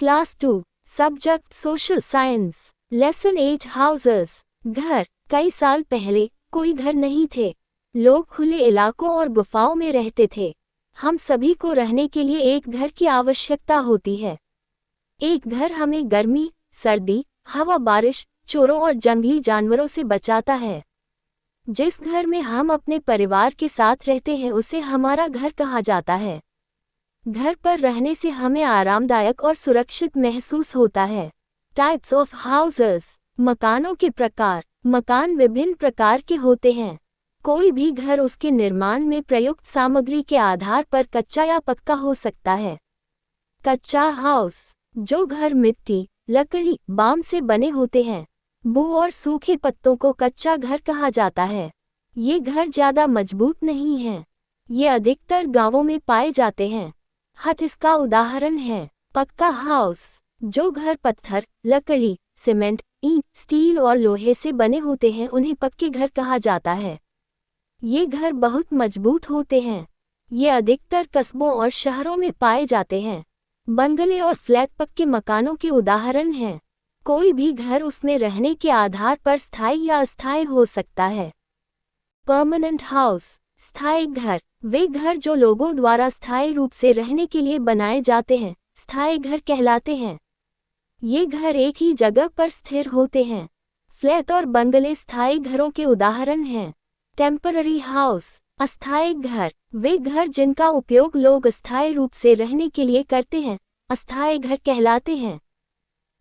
Class 2 subject social science lesson 8 houses. घर। कई साल पहले कोई घर नहीं थे। लोग खुले इलाकों और गुफाओं में रहते थे। हम सभी को रहने के लिए एक घर की आवश्यकता होती है। एक घर हमें गर्मी, सर्दी, हवा, बारिश, चोरों और जंगली जानवरों से बचाता है। जिस घर में हम अपने परिवार के साथ रहते हैं उसे हमारा घर कहा जाता है। घर पर रहने से हमें आरामदायक और सुरक्षित महसूस होता है। Types of houses. मकानों के प्रकार। मकान विभिन्न प्रकार के होते हैं। कोई भी घर उसके निर्माण में प्रयुक्त सामग्री के आधार पर कच्चा या पक्का हो सकता है। कच्चा हाउस। जो घर मिट्टी, लकड़ी, बाम से बने होते हैं। बू और सूखे पत्तों को कच्चा घर कहा जाता है। ये घर ज्यादा मजबूत नहीं हैं। ये अधिकतर गांवों में पाए जाते हैं। हट इसका उदाहरण है। पक्का हाउस। जो घर पत्थर, लकड़ी, सीमेंट, ईंट, स्टील और लोहे से बने होते हैं उन्हें पक्के घर कहा जाता है। ये घर बहुत मजबूत होते हैं। ये अधिकतर कस्बों और शहरों में पाए जाते हैं। बंगले और फ्लैट पक्के मकानों के उदाहरण हैं। कोई भी घर उसमें रहने के आधार पर स्थायी या अस्थायी हो सकता है। Permanent house. स्थायी घर। वे घर जो लोगों द्वारा स्थायी रूप से रहने के लिए बनाए जाते हैं, स्थायी घर कहलाते हैं। ये घर एक ही जगह पर स्थिर होते हैं। फ्लैट और बंगले स्थायी घरों के उदाहरण हैं। Temporary house. अस्थायी घर। वे घर जिनका उपयोग लोग अस्थायी रूप से रहने के लिए करते हैं, अस्थायी घर कहलाते हैं।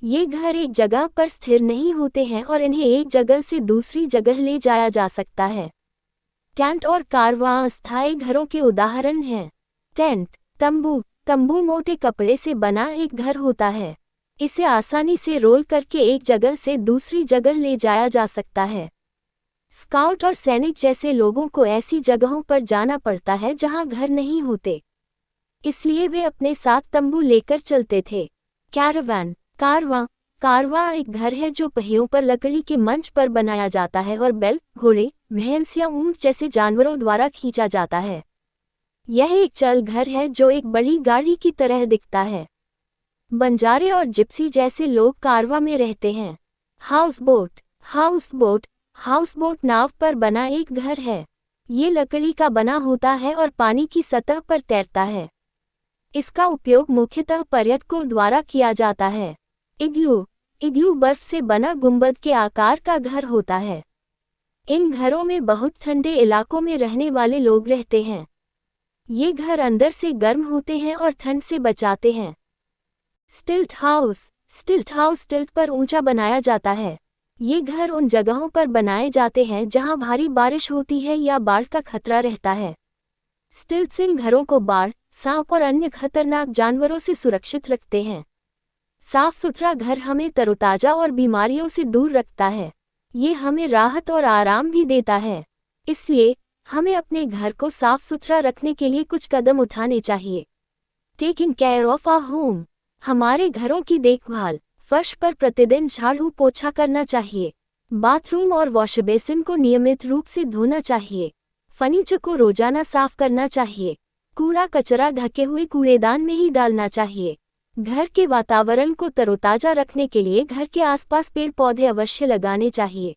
ये घर एक जगह पर स्थिर नहीं होते हैं और इन्हें एक जगह से दूसरी जगह ले जाया जा सकता है। टेंट और कारवां अस्थायी घरों के उदाहरण हैं। टेंट, तंबू। तंबू मोटे कपड़े से बना एक घर होता है। इसे आसानी से रोल करके एक जगह से दूसरी जगह ले जाया जा सकता है। स्काउट और सैनिक जैसे लोगों को ऐसी जगहों पर जाना पड़ता है जहां घर नहीं होते, इसलिए वे अपने साथ तंबू लेकर चलते थे। कैरावान। कारवां। कारवां एक घर है जो पहियों पर लकड़ी के मंच पर बनाया जाता है और बैल, घोड़े, भैंस या ऊंट जैसे जानवरों द्वारा खींचा जाता है। यह एक चल घर है जो एक बड़ी गाड़ी की तरह दिखता है। बंजारे और जिप्सी जैसे लोग कारवां में रहते हैं। Houseboat. Houseboat. Houseboat नाव पर बना एक घर है। ये लकड़ी का बना होता है और पानी की सतह पर तैरता है। इसका उपयोग मुख्यतः पर्यटकों द्वारा किया जाता है। इग्लू। इग्लू बर्फ से बना गुंबद के आकार का घर होता है। इन घरों में बहुत ठंडे इलाकों में रहने वाले लोग रहते हैं। ये घर अंदर से गर्म होते हैं और ठंड से बचाते हैं। स्टिल्ट हाउस। स्टिल्ट हाउस स्टिल्ट पर ऊंचा बनाया जाता है। ये घर उन जगहों पर बनाए जाते हैं जहां भारी बारिश होती है या बाढ़ का खतरा रहता है। स्टिल्ट्स इन घरों को बाढ़, सांप और अन्य खतरनाक जानवरों से सुरक्षित रखते हैं। साफ सुथरा घर हमें तरोताजा और बीमारियों से दूर रखता है। ये हमें राहत और आराम भी देता है। इसलिए हमें अपने घर को साफ सुथरा रखने के लिए कुछ कदम उठाने चाहिए। Taking care of our home. हमारे घरों की देखभाल। फर्श पर प्रतिदिन झाड़ू पोछा करना चाहिए। बाथरूम और वॉश बेसिन को नियमित रूप से धोना चाहिए। फर्नीचर को रोजाना साफ करना चाहिए। कूड़ा कचरा ढके हुए कूड़ेदान में ही डालना चाहिए। घर के वातावरण को तरोताजा रखने के लिए घर के आसपास पेड़ पौधे अवश्य लगाने चाहिए।